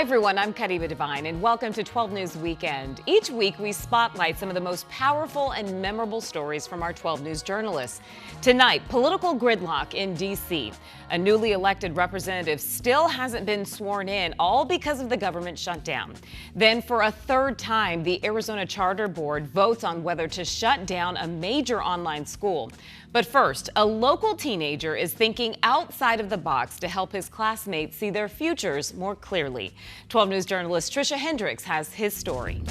everyone, I'm Karima Devine, and welcome to 12 News Weekend. Each week, we spotlight some of the most powerful and memorable stories from our 12 News journalists. Tonight, political gridlock in D.C. A newly elected representative still hasn't been sworn in, all because of the government shutdown. Then, for a third time, the Arizona Charter Board votes on whether to shut down a major online school. But first, a local teenager is thinking outside of the box to help his classmates see their futures more clearly. 12 News journalist Trisha Hendricks has his story.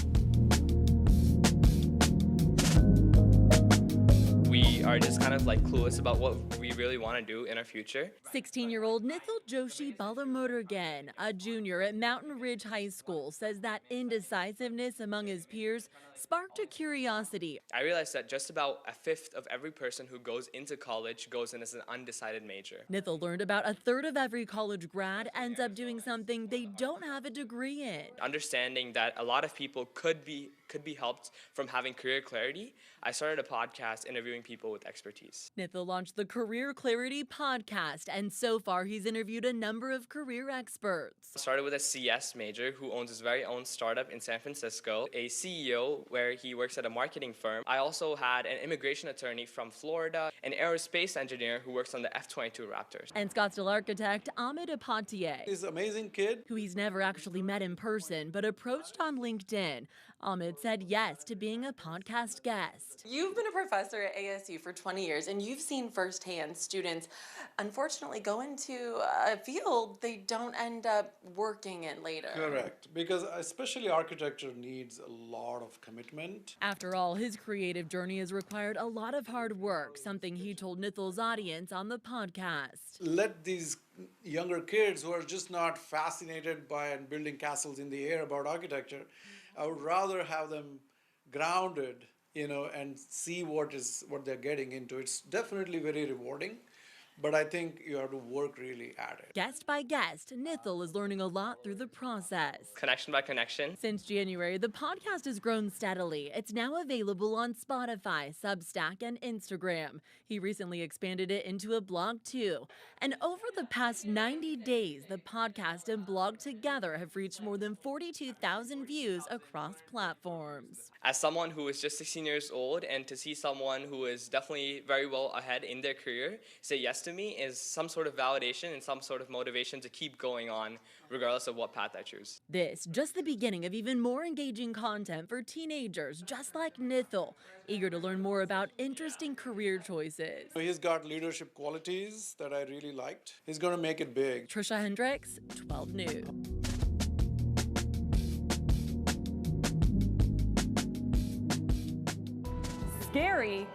We are just kind of clueless about what we really want to do in our future. 16-year-old Nithil Joshi Balamodurgan, a junior at Mountain Ridge High School, says that indecisiveness among his peers sparked a curiosity. I realized that just about a fifth of every person who goes into college goes in as an undecided major. Nithil learned about a third of every college grad ends up doing something they don't have a degree in. Understanding that a lot of people could be helped from having career clarity, I started a podcast interviewing people with expertise. Nithil launched the Career Clarity podcast, and so far he's interviewed a number of career experts. I started with a CS major who owns his very own startup in San Francisco, a CEO where he works at a marketing firm. I also had an immigration attorney from Florida, an aerospace engineer who works on the F-22 Raptors. And Scottsdale architect Ahmed Apatieh. He's an amazing kid who he's never actually met in person, but approached on LinkedIn. Ahmed said yes to being a podcast guest. You've been a professor at ASU for 20 years, and you've seen firsthand students, unfortunately, go into a field they don't end up working in later. Correct, because especially architecture needs a lot of commitment. After all, his creative journey has required a lot of hard work, something he told Nithil's audience on the podcast. Let these younger kids who are just not fascinated by and building castles in the air about architecture, I would rather have them grounded, and see what they're getting into. It's definitely very rewarding, but I think you have to work really at it. Guest by guest, Nithil is learning a lot through the process. Connection by connection. Since January, the podcast has grown steadily. It's now available on Spotify, Substack, and Instagram. He recently expanded it into a blog too. And over the past 90 days, the podcast and blog together have reached more than 42,000 views across platforms. As someone who is just 16 years old, and to see someone who is definitely very well ahead in their career say yes to me is some sort of validation and some sort of motivation to keep going on regardless of what path I choose. This just the beginning of even more engaging content for teenagers just like Nithil, eager to learn more about interesting career choices. He's got leadership qualities that I really liked. He's going to make it big. Trisha Hendricks, 12 News. Scary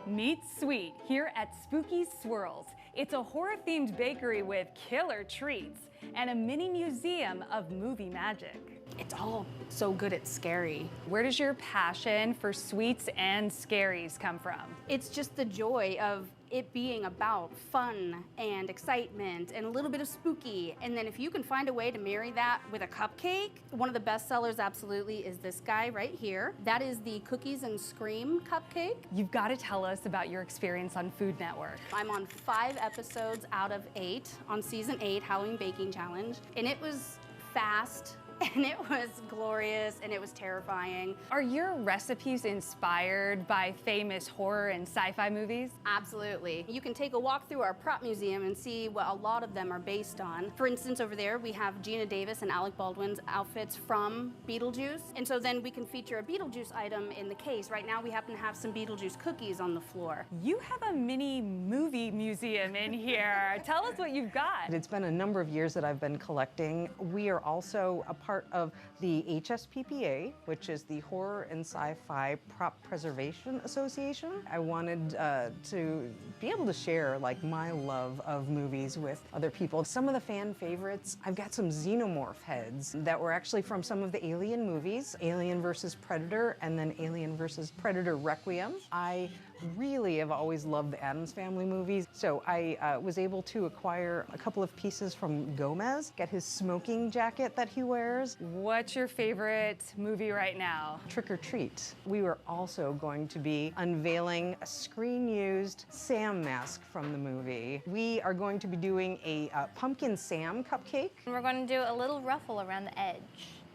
meets sweet here at Spooky Swirls. It's a horror-themed bakery with killer treats and a mini museum of movie magic. It's all so good it's scary. Where does your passion for sweets and scaries come from? It's just the joy of it being about fun and excitement and a little bit of spooky. And then if you can find a way to marry that with a cupcake, one of the best sellers absolutely is this guy right here. That is the Cookies and Scream cupcake. You've got to tell us about your experience on Food Network. I'm on 5 episodes out of 8 on season 8, Halloween Baking Challenge. And it was fast, and it was glorious, and it was terrifying. Are your recipes inspired by famous horror and sci-fi movies? Absolutely. You can take a walk through our prop museum and see what a lot of them are based on. For instance, over there we have Gina Davis and Alec Baldwin's outfits from Beetlejuice. And so then we can feature a Beetlejuice item in the case. Right now we happen to have some Beetlejuice cookies on the floor. You have a mini movie museum in here. Tell us what you've got. It's been a number of years that I've been collecting. We are also a part of the HSPPA, which is the Horror and Sci-Fi Prop Preservation Association. I wanted to be able to share my love of movies with other people. Some of the fan favorites, I've got some xenomorph heads that were actually from some of the Alien movies, Alien vs. Predator, and then Alien vs. Predator Requiem. I really have always loved the Addams Family movies, so I was able to acquire a couple of pieces from Gomez, get his smoking jacket that he wears, theaters. What's your favorite movie right now? Trick or Treat. We were also going to be unveiling a screen-used Sam mask from the movie. We are going to be doing a pumpkin Sam cupcake. We're going to do a little ruffle around the edge.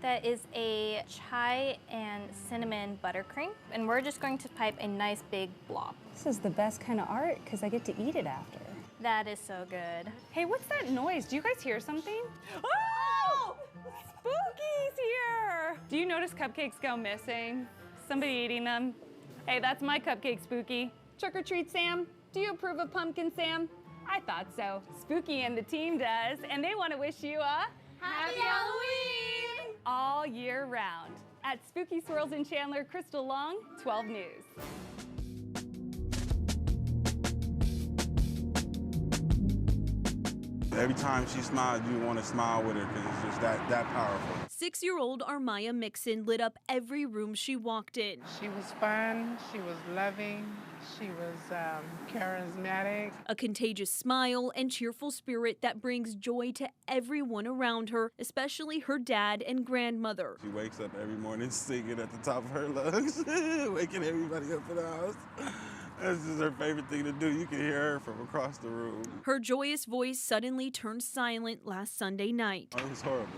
That is a chai and cinnamon buttercream, and we're just going to pipe a nice big blob. This is the best kind of art because I get to eat it after. That is so good. Hey, what's that noise? Do you guys hear something? Oh! Spooky's here! Do you notice cupcakes go missing? Somebody eating them? Hey, that's my cupcake, Spooky. Trick or treat, Sam? Do you approve of pumpkin, Sam? I thought so. Spooky and the team does, and they want to wish you a Happy Halloween! All year round. At Spooky Swirls in Chandler, Crystal Long, 12 News. Every time she smiles, you want to smile with her because it's just that powerful. 6-year-old Armaya Mixon lit up every room she walked in. She was fun, she was loving, she was charismatic. A contagious smile and cheerful spirit that brings joy to everyone around her, especially her dad and grandmother. She wakes up every morning singing at the top of her lungs, waking everybody up in the house. This is her favorite thing to do. You can hear her from across the room. Her joyous voice suddenly turned silent last Sunday night. It was horrible.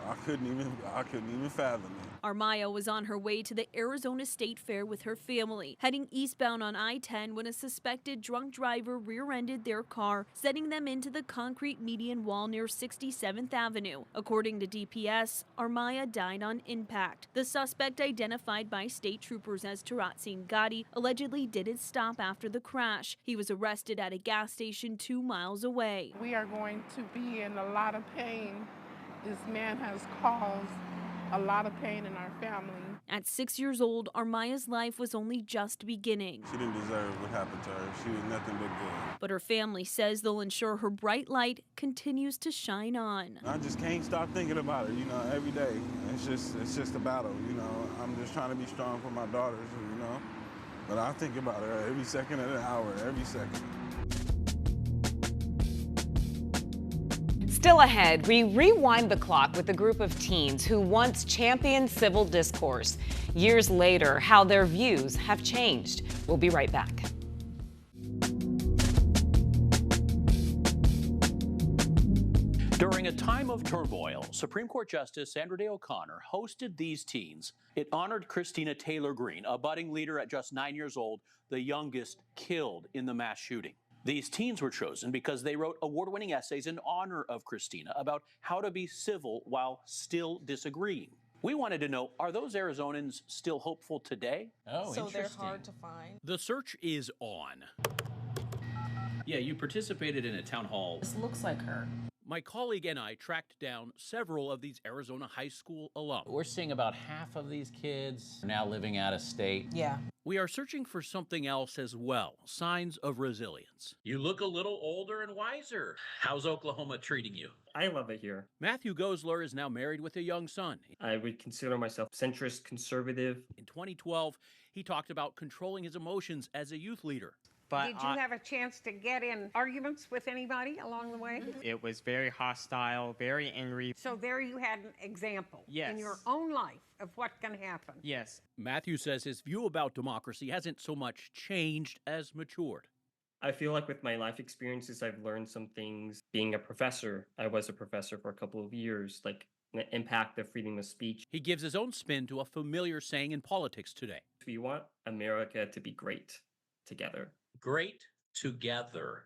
I couldn't even fathom it. Armaya was on her way to the Arizona State Fair with her family, heading eastbound on I-10 when a suspected drunk driver rear-ended their car, sending them into the concrete median wall near 67th Avenue. According to DPS, Armaya died on impact. The suspect, identified by state troopers as Tarat Singh Gadi, allegedly didn't stop after the crash. He was arrested at a gas station 2 miles away. We are going to be in a lot of pain. This man has caused a lot of pain in our family. At 6 years old, Armaya's life was only just beginning. She didn't deserve what happened to her. She was nothing but good. But her family says they'll ensure her bright light continues to shine on. I just can't stop thinking about her, every day. It's just a battle, I'm just trying to be strong for my daughters, But I think about her every second of the hour, every second. Still ahead, we rewind the clock with a group of teens who once championed civil discourse. Years later, how their views have changed. We'll be right back. During a time of turmoil, Supreme Court Justice Sandra Day O'Connor hosted these teens. It honored Christina Taylor Greene, a budding leader at just 9 years old, the youngest killed in the mass shooting. These teens were chosen because they wrote award-winning essays in honor of Christina about how to be civil while still disagreeing. We wanted to know, are those Arizonans still hopeful today? Oh, so they're hard to find. The search is on. Yeah, you participated in a town hall. This looks like her. My colleague and I tracked down several of these Arizona high school alum. We're seeing about half of these kids now living out of state. Yeah. We are searching for something else as well, signs of resilience. You look a little older and wiser. How's Oklahoma treating you? I love it here. Matthew Gosler is now married with a young son. I would consider myself centrist, conservative. In 2012, he talked about controlling his emotions as a youth leader. But did you have a chance to get in arguments with anybody along the way? It was very hostile, very angry. So there you had an example in your own life of what can happen. Yes. Matthew says his view about democracy hasn't so much changed as matured. I feel like with my life experiences, I've learned some things. Being a professor, I was a professor for a couple of years, like the impact of freedom of speech. He gives his own spin to a familiar saying in politics today. We want America to be great together. Great together.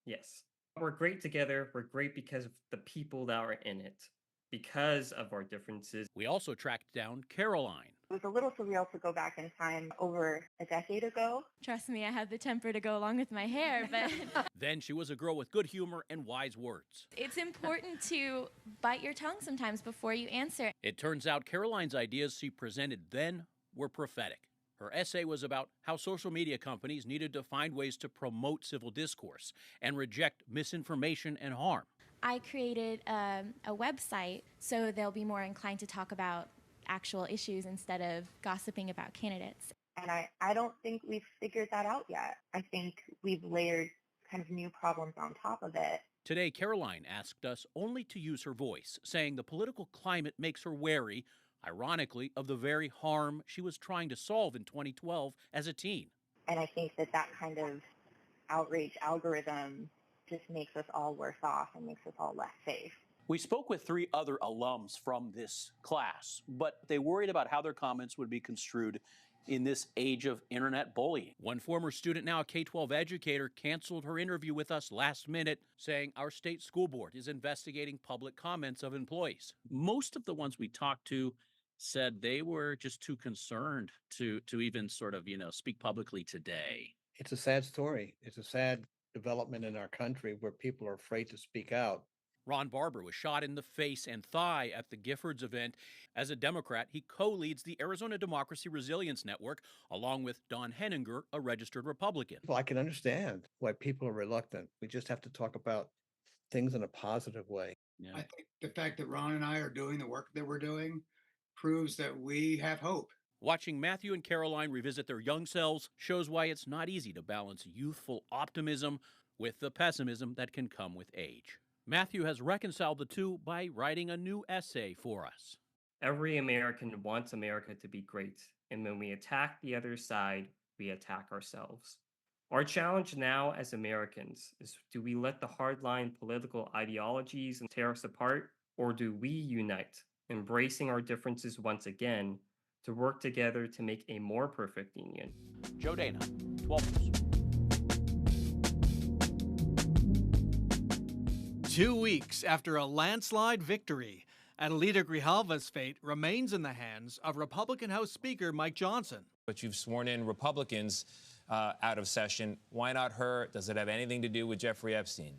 Yes. We're great together. We're great because of the people that are in it, because of our differences. We also tracked down Caroline. It was a little surreal to go back in time over a decade ago. Trust me, I have the temper to go along with my hair, but... Then she was a girl with good humor and wise words. It's important to bite your tongue sometimes before you answer. It turns out Caroline's ideas she presented then were prophetic. Her essay was about how social media companies needed to find ways to promote civil discourse and reject misinformation and harm. I created a website so they'll be more inclined to talk about actual issues instead of gossiping about candidates. And I don't think we've figured that out yet. I think we've layered kind of new problems on top of it. Today, Caroline asked us only to use her voice, saying the political climate makes her wary, ironically, of the very harm she was trying to solve in 2012 as a teen. And I think that kind of outrage algorithm just makes us all worse off and makes us all less safe. We spoke with 3 other alums from this class, but they worried about how their comments would be construed in this age of internet bullying. One former student, now a K-12 educator, canceled her interview with us last minute, saying our state school board is investigating public comments of employees. Most of the ones we talked to said they were just too concerned to even sort of, speak publicly today. It's a sad story. It's a sad development in our country where people are afraid to speak out. Ron Barber was shot in the face and thigh at the Giffords event. As a Democrat, he co-leads the Arizona Democracy Resilience Network, along with Don Henninger, a registered Republican. Well, I can understand why people are reluctant. We just have to talk about things in a positive way. Yeah. I think the fact that Ron and I are doing the work that we're doing proves that we have hope. Watching Matthew and Caroline revisit their young selves shows why it's not easy to balance youthful optimism with the pessimism that can come with age. Matthew has reconciled the two by writing a new essay for us. Every American wants America to be great, and when we attack the other side, we attack ourselves. Our challenge now as Americans is, do we let the hardline political ideologies tear us apart, or do we unite, embracing our differences once again, to work together to make a more perfect union? Joe Dana, 12 News. 2 weeks after a landslide victory, Adelita Grijalva's fate remains in the hands of Republican House Speaker Mike Johnson. But you've sworn in Republicans out of session. Why not her? Does it have anything to do with Jeffrey Epstein?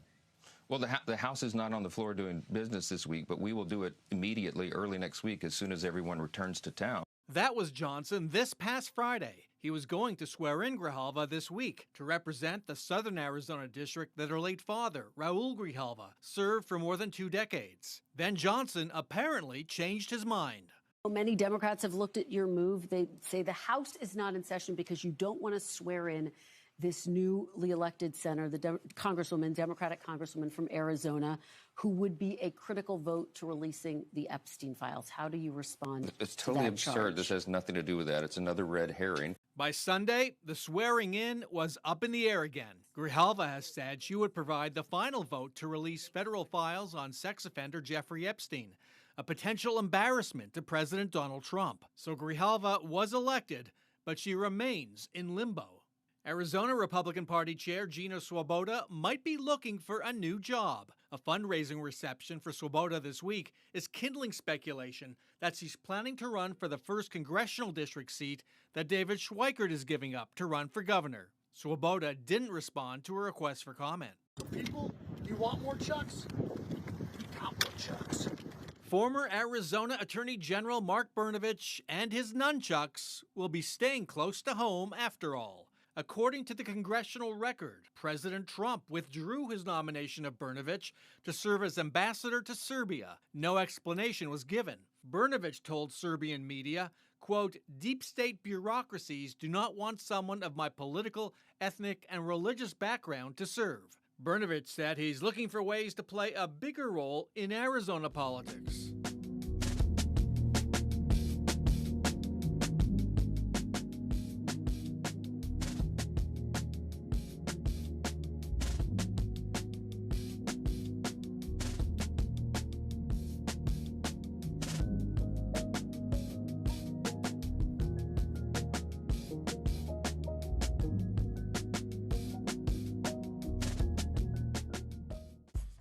Well, the House is not on the floor doing business this week, but we will do it immediately early next week as soon as everyone returns to town. That was Johnson this past Friday. He was going to swear in Grijalva this week to represent the Southern Arizona district that her late father, Raul Grijalva, served for more than 2 decades. Then Johnson apparently changed his mind. Many Democrats have looked at your move. They say the House is not in session because you don't want to swear in this newly elected senator, the Democratic Congresswoman from Arizona, who would be a critical vote to releasing the Epstein files. How do you respond? It's totally absurd. This has nothing to do with that. It's another red herring. By Sunday, the swearing in was up in the air again. Grijalva has said she would provide the final vote to release federal files on sex offender Jeffrey Epstein, a potential embarrassment to President Donald Trump. So Grijalva was elected, but she remains in limbo. Arizona Republican Party Chair Gina Swoboda might be looking for a new job. A fundraising reception for Swoboda this week is kindling speculation that she's planning to run for the first congressional district seat that David Schweikert is giving up to run for governor. Swoboda didn't respond to a request for comment. People, you want more Chucks? You got more Chucks. Former Arizona Attorney General Mark Brnovich and his nunchucks will be staying close to home after all. According to the congressional record, President Trump withdrew his nomination of Brnovich to serve as ambassador to Serbia. No explanation was given. Brnovich told Serbian media, quote, "Deep state bureaucracies do not want someone of my political, ethnic, and religious background to serve." Brnovich said he's looking for ways to play a bigger role in Arizona politics.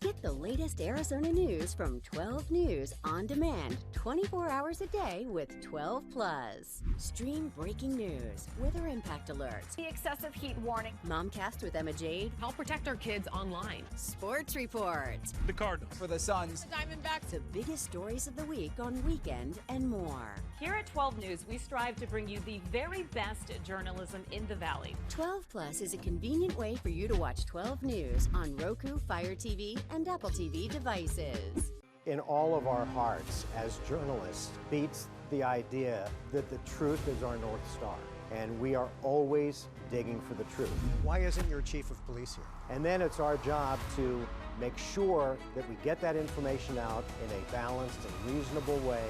Get the latest Arizona news from 12 News on demand, 24 hours a day with 12 Plus. Stream breaking news, weather impact alerts, The excessive heat warning. Momcast with Emma Jade, Help protect our kids online. sports reports, The Cardinals. For the Suns. Diamondbacks. the biggest stories of the week on Weekend, and more. Here at 12 News, we strive to bring you the very best journalism in the Valley. 12 Plus is a convenient way for you to watch 12 News on Roku, Fire TV, and Apple TV devices. In all of our hearts as journalists beats the idea that the truth is our North Star. and we are always digging for the truth. Why isn't your chief of police here? And then it's our job to make sure that we get that information out in a balanced and reasonable way.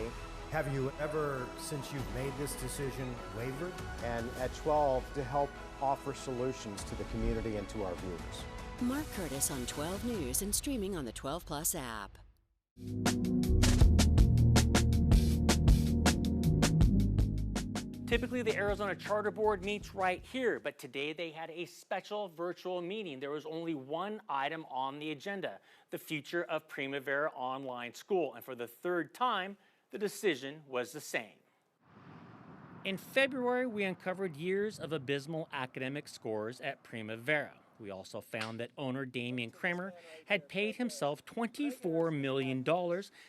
Have you ever, since you've made this decision, wavered? And at 12, to help offer solutions to the community and to our viewers. Mark Curtis on 12 News and streaming on the 12 Plus app. Typically, the Arizona Charter Board meets right here, but today they had a special virtual meeting. There was only one item on the agenda, the future of Primavera Online School, and for the third time, the decision was the same. In February, we uncovered years of abysmal academic scores at Primavera. We also found that owner Damian Kramer had paid himself $24 million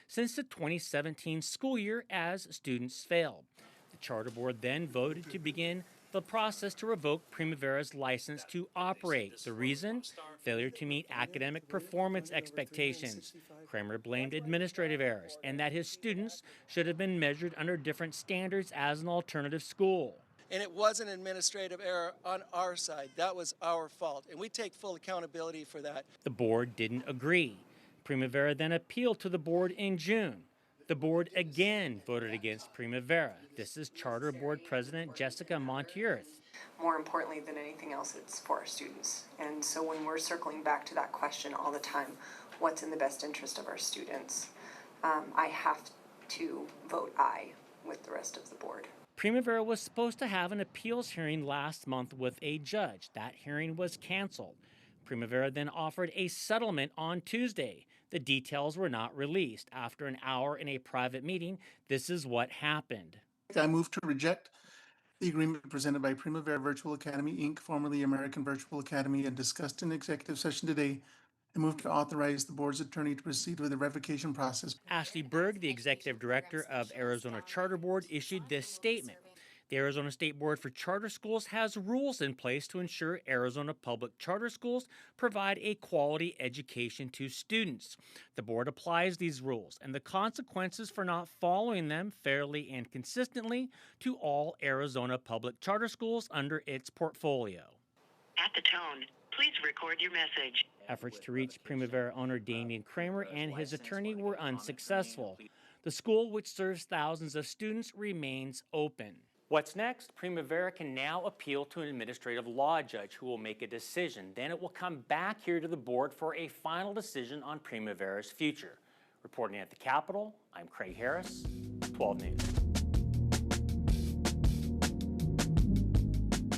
since the 2017 school year as students failed. The Charter Board then voted to begin the process to revoke Primavera's license to operate. The reason? Failure to meet academic performance expectations. Kramer blamed administrative errors and that his students should have been measured under different standards as an alternative school. And it was an administrative error on our side. That was our fault, and we take full accountability for that. The board didn't agree. Primavera then appealed to the board in June. The board again voted against Primavera. This is Charter Board President Jessica Monteearth. More importantly than anything else, it's for our students. And so when we're circling back to that question all the time, what's in the best interest of our students, I have to vote aye with the rest of the board. Primavera was supposed to have an appeals hearing last month with a judge. That hearing was canceled. Primavera then offered a settlement on Tuesday. The details were not released. After an hour in a private meeting, this is what happened. I move to reject the agreement presented by Primavera Virtual Academy, Inc., formerly American Virtual Academy, and discussed in executive session today. I move to authorize the board's attorney to proceed with the revocation process. Ashley Berg, the executive director of Arizona Charter Board, issued this statement. The Arizona State Board for Charter Schools has rules in place to ensure Arizona public charter schools provide a quality education to students. The board applies these rules and the consequences for not following them fairly and consistently to all Arizona public charter schools under its portfolio. At the tone, please record your message. Efforts to reach Primavera owner Damian Kramer and his attorney were unsuccessful. The school, which serves thousands of students, remains open. What's next? Primavera can now appeal to an administrative law judge who will make a decision. Then it will come back here to the board for a final decision on Primavera's future. Reporting at the Capitol, I'm Craig Harris, 12 News.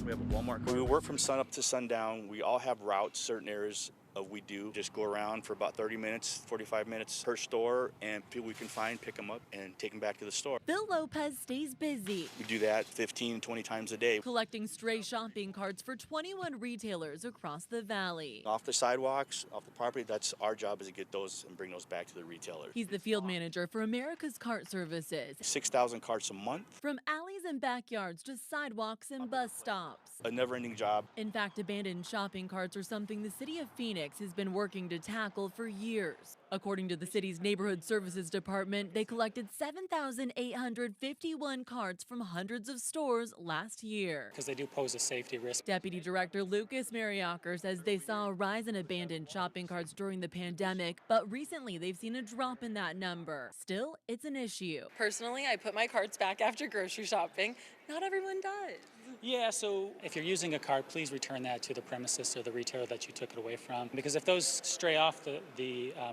We have a Walmart. We work from sun up to sundown. We all have routes, certain areas we do. Just go around for about 30 minutes, 45 minutes per store, and people we can find, pick them up, and take them back to the store. Bill Lopez stays busy. We do that 15, 20 times a day. Collecting stray shopping carts for 21 retailers across the valley. Off the sidewalks, off the property, that's our job, is to get those and bring those back to the retailers. He's the field manager for America's Cart Services. 6,000 carts a month. From alleys and backyards to sidewalks and bus stops. A never-ending job. In fact, abandoned shopping carts are something the city of Phoenix has been working to tackle for years. According to the city's Neighborhood Services Department, they collected 7,851 carts from hundreds of stores last year. Because they do pose a safety risk. Deputy Director Lucas Mariacker says they saw a rise in abandoned shopping carts during the pandemic, but recently they've seen a drop in that number. Still, it's an issue. Personally, I put my carts back after grocery shopping. Not everyone does. Yeah, so if you're using a cart, please return that to the premises or the retailer that you took it away from. Because if those stray off the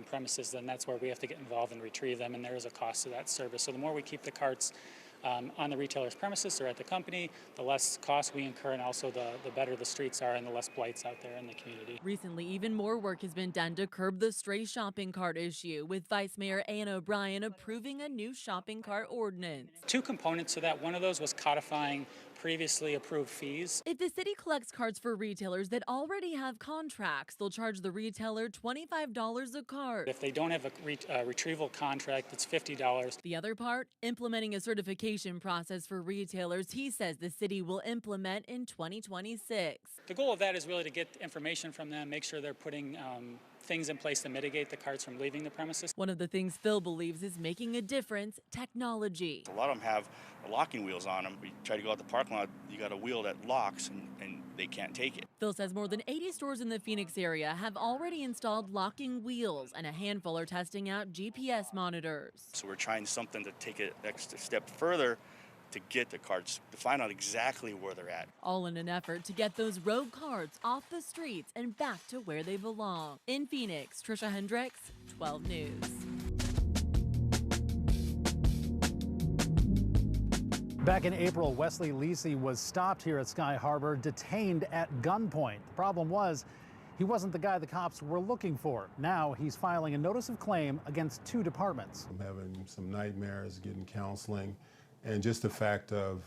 premises, then that's where we have to get involved and retrieve them, and there is a cost to that service. So the more we keep the carts on the retailer's premises or at the company, the less cost we incur, and also the better the streets are and the less blights out there in the community. Recently, even more work has been done to curb the stray shopping cart issue, with Vice Mayor Ann O'Brien approving a new shopping cart ordinance. Two components to that. One of those was codifying previously approved fees. If the city collects carts for retailers that already have contracts, they'll charge the retailer $25 a cart. If they don't have a retrieval contract, it's $50. The other part, implementing a certification process for retailers he says the city will implement in 2026. The goal of that is really to get information from them, make sure they're putting things in place to mitigate the carts from leaving the premises. One of the things Phil believes is making a difference, technology. A lot of them have locking wheels on them. We try to go out the parking lot, you got a wheel that locks and they can't take it. Phil says more than 80 stores in the Phoenix area have already installed locking wheels, and a handful are testing out GPS monitors. So we're trying something to take it next step further to get the carts, to find out exactly where they're at. All in an effort to get those rogue carts off the streets and back to where they belong. In Phoenix, Trisha Hendricks, 12 News. Back in April, Wesley Lisi was stopped here at Sky Harbor, detained at gunpoint. The problem was he wasn't the guy the cops were looking for. Now he's filing a notice of claim against 2 departments. I'm having some nightmares, getting counseling, and just the fact of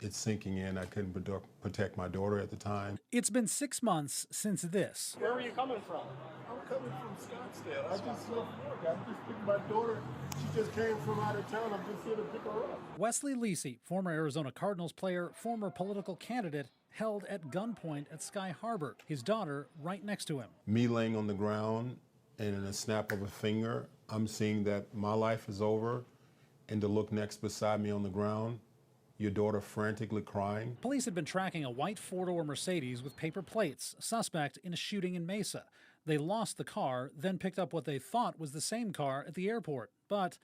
it sinking in. I couldn't protect my daughter at the time. It's been 6 months since this. Where are you coming from? I'm coming from Scottsdale. I just left work. I just picked my daughter. She just came from out of town. I'm just here to pick her up. Wesley Lisi, former Arizona Cardinals player, former political candidate, held at gunpoint at Sky Harbor. His daughter right next to him. Me laying on the ground, and in a snap of a finger, I'm seeing that my life is over, and to look next beside me on the ground, your daughter frantically crying. Police had been tracking a white 4-door Mercedes with paper plates, suspect in a shooting in Mesa. They lost the car, then picked up what they thought was the same car at the airport, but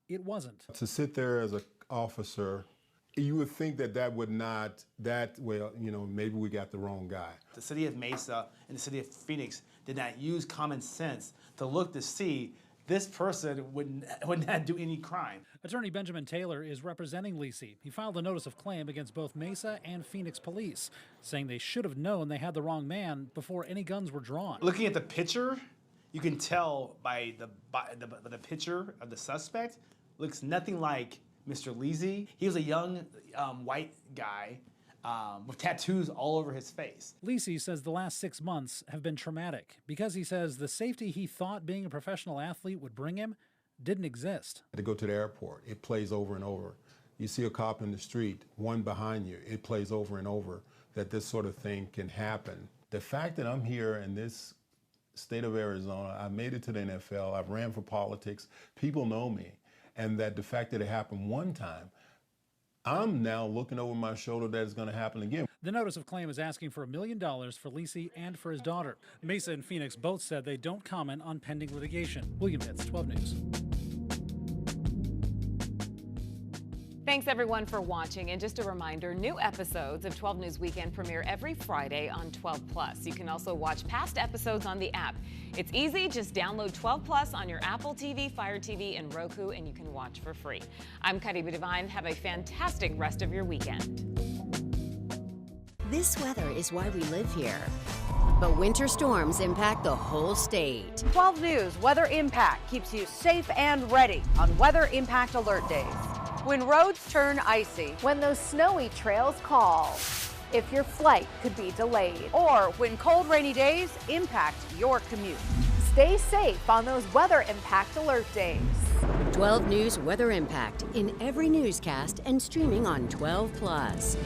it wasn't. To sit there as an officer, you would think that would not, well, maybe we got the wrong guy. The city of Mesa and the city of Phoenix did not use common sense to look to see this person would not do any crime. Attorney Benjamin Taylor is representing Lisi. He filed a notice of claim against both Mesa and Phoenix police, saying they should have known they had the wrong man before any guns were drawn. Looking at the picture, you can tell by the picture of the suspect, looks nothing like Mr. Lisi. He was a young white guy with tattoos all over his face. Lisi says the last 6 months have been traumatic because he says the safety he thought being a professional athlete would bring him didn't exist. To go to the airport, it plays over and over. You see a cop in the street, one behind you, it plays over and over that this sort of thing can happen. The fact that I'm here in this state of Arizona, I made it to the NFL, I've ran for politics, people know me, and that the fact that it happened one time, I'm now looking over my shoulder that it's going to happen again. The notice of claim is asking for $1 million for Lisi and for his daughter. Mesa and Phoenix both said they don't comment on pending litigation. William Pitts, 12 News. Thanks everyone for watching, and just a reminder, new episodes of 12 News Weekend premiere every Friday on 12 Plus. You can also watch past episodes on the app. It's easy, just download 12 Plus on your Apple TV, Fire TV, and Roku, and you can watch for free. I'm Kariba Devine. Have a fantastic rest of your weekend. This weather is why we live here. But winter storms impact the whole state. 12 News Weather Impact keeps you safe and ready on Weather Impact Alert Days. When roads turn icy, when those snowy trails call, if your flight could be delayed, or when cold, rainy days impact your commute. Stay safe on those Weather Impact Alert Days. 12 News Weather Impact in every newscast and streaming on 12 Plus.